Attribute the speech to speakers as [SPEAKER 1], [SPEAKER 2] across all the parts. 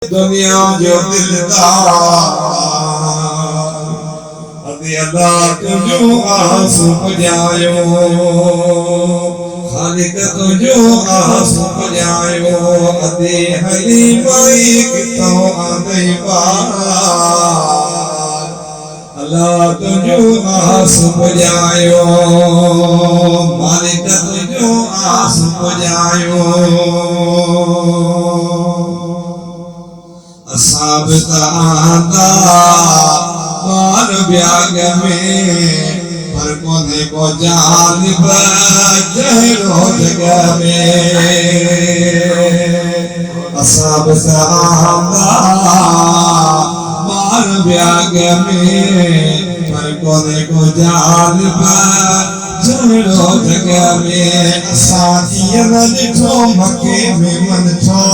[SPEAKER 1] दुनिया जो दिलदार अदे अल्लाह तुझो आस पुजायो खालिक तुझो आस पुजायो अदे हलीमाई कितो आदे पार अल्लाह तुझो आस पुजायो मालिक तुझो आस पुजायो असाब तादा पार ब्याग में पर कोने को जान बजरो जगह में असाब तादा पार ब्याग में पर कोने को जान बजरो जगह में असादिया नदिठो मके में मन था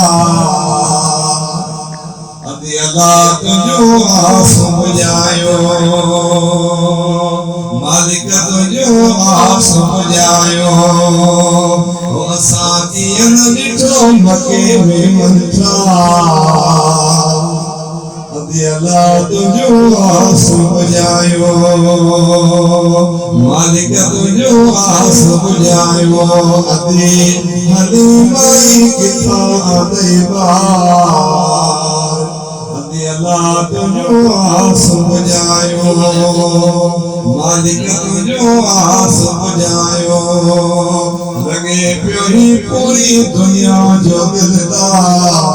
[SPEAKER 1] अल्लाह तुझो आस पुजायो मालिक तुझो आस पुजायो असादियन ॾिठो मके में मंत्रा अल्लाह तुझो आस पुजायो मालिक तुझो आस पुजायो अदे हलीमाई किथा अदे बार अल्लाह तुझो आस पुजायो मालिक तुझो आस पुजायो लगे प्योरी पूरी दुनिया जो दिलदार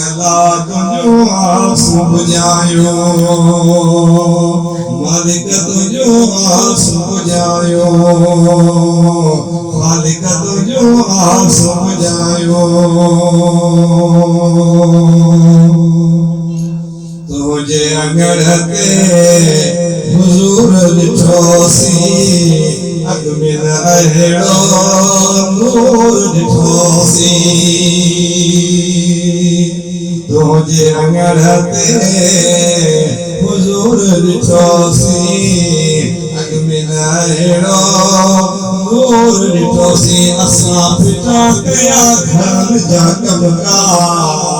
[SPEAKER 1] अल्लाह तुझो आस पुजायो मालिक तुझो आस पुजायो खालिक तुझो आस पुजायो तुझे अंगड़ते हुजूर ॾिठोसी अग में अहिड़ो नूर ॾिठोसी तुझे अंगड़ते हुजूर ॾिठोसी अग में अहिड़ो नूर ॾिठोसी असां फिटा कया घर जा कमकार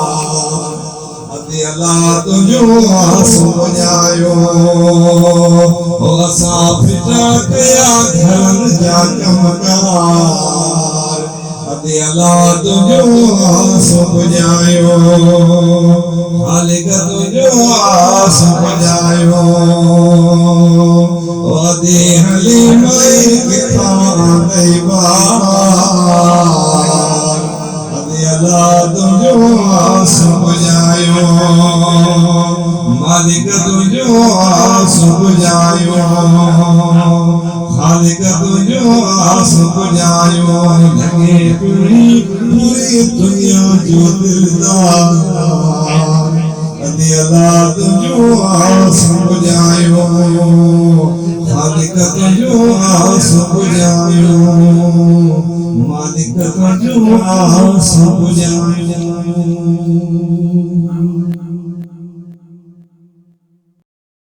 [SPEAKER 1] अल्लाह तुझो आस पुजायो असां फिटा कया घर जा कमकार अल्लाह तुझो आस पुजायो खालिक तुझो आस पुजायो अदे हलीमाई किथा अदे बार अल्लाह तुझो आस पुजायो मालिक तुझो आस पुजायो खालिक तुझो आस पुजायो लगे पूरी दुनिया जो दिलदार अल्लाह तुझो आस पुजायो खालिक तुझो आस पुजायो मालिक तुझो आस पुजायो